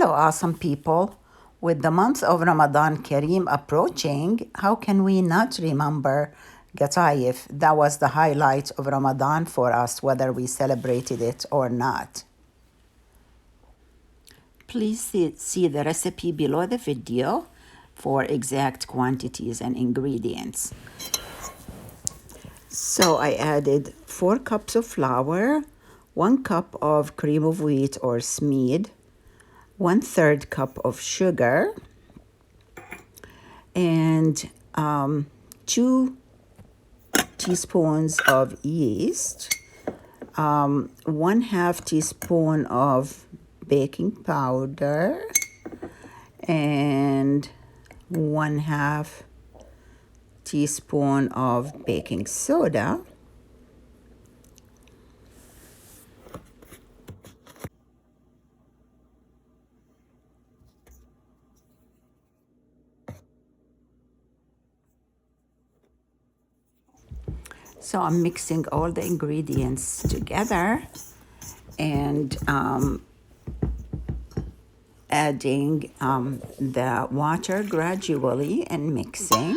Hello, awesome people. With the month of Ramadan Kareem approaching, how can we not remember Qatayef? That was the highlight of Ramadan for us, whether we celebrated it or not. Please see the recipe below the video for exact quantities and ingredients. So I added 4 cups of flour, 1 cup of cream of wheat or smeed, 1/3 cup of sugar, and 2 teaspoons of yeast, 1/2 teaspoon of baking powder, and 1/2 teaspoon of baking soda, so I'm mixing all the ingredients together and adding the water gradually and mixing.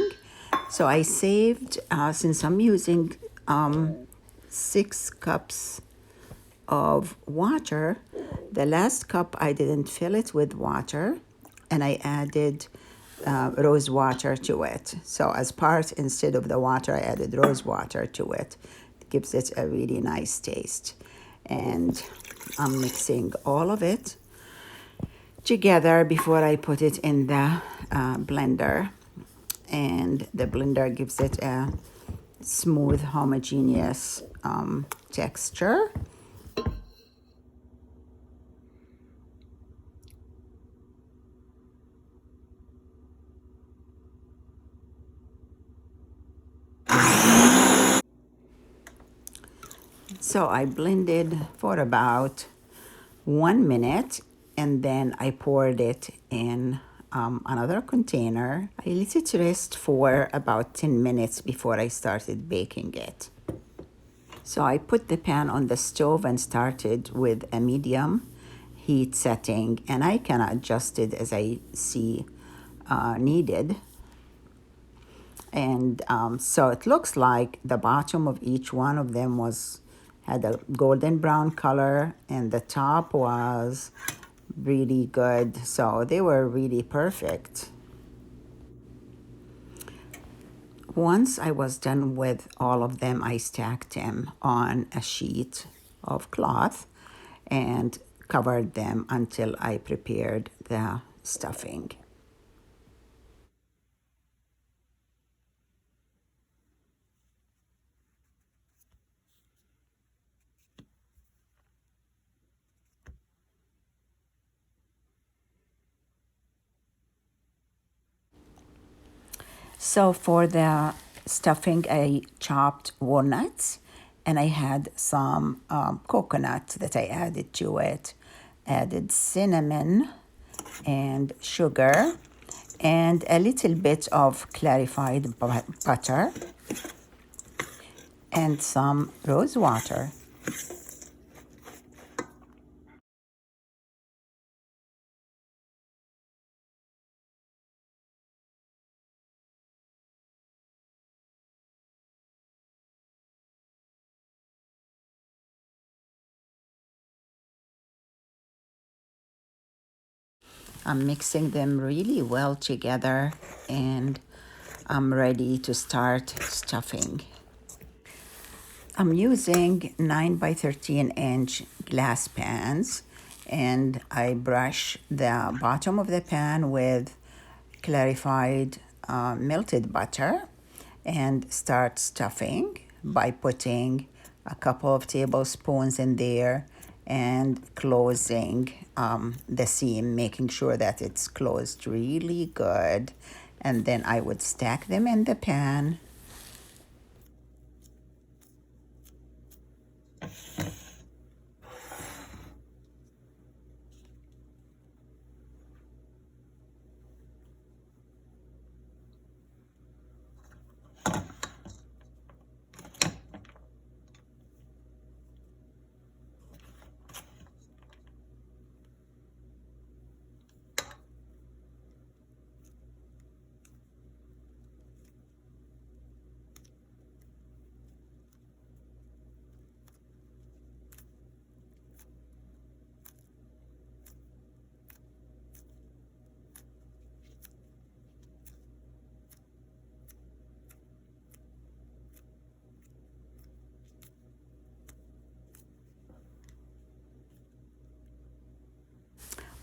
So I saved, since I'm using 6 cups of water, the last cup I didn't fill it with water, and I added rose water to it. So as part, instead of the water, I added rose water to it. It gives it a really nice taste. And I'm mixing all of it together before I put it in the blender. And the blender gives it a smooth, homogeneous texture. So I blended for about 1 minute, and then I poured it in another container. I let it rest for about 10 minutes before I started baking it. So I put the pan on the stove and started with a medium heat setting, and I can adjust it as I see needed. And so it looks like the bottom of each one of them had a golden brown color, and the top was really good. So they were really perfect. Once I was done with all of them, I stacked them on a sheet of cloth and covered them until I prepared the stuffing. So for the stuffing, I chopped walnuts, and I had some coconut that I added to it. Added cinnamon and sugar and a little bit of clarified butter and some rose water. I'm mixing them really well together, and I'm ready to start stuffing. I'm using 9 by 13 inch glass pans, and I brush the bottom of the pan with clarified melted butter and start stuffing by putting a couple of tablespoons in there and closing the seam, making sure that it's closed really good. And then I would stack them in the pan.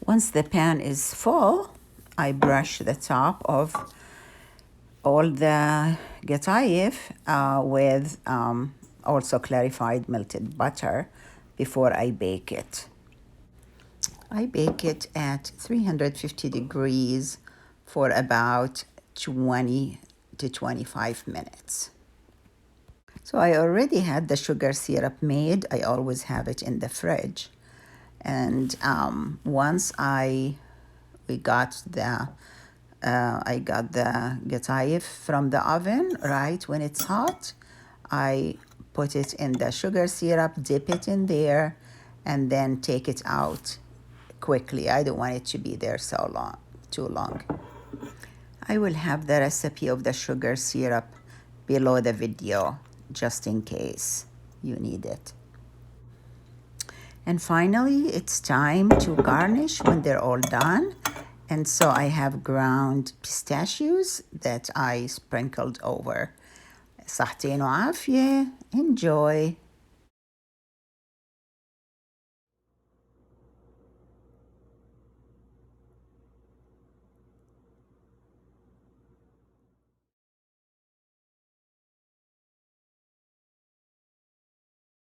Once the pan is full, I brush the top of all the Qatayef with also clarified melted butter before I bake it. I bake it at 350 degrees for about 20 to 25 minutes. So I already had the sugar syrup made. I always have it in the fridge. And once I got the Qatayef from the oven, right when it's hot, I put it in the sugar syrup, dip it in there, and then take it out quickly. I don't want it to be there too long. I will have the recipe of the sugar syrup below the video, just in case you need it. And finally, it's time to garnish when they're all done. And so I have ground pistachios that I sprinkled over. صحتين وعافية. Enjoy.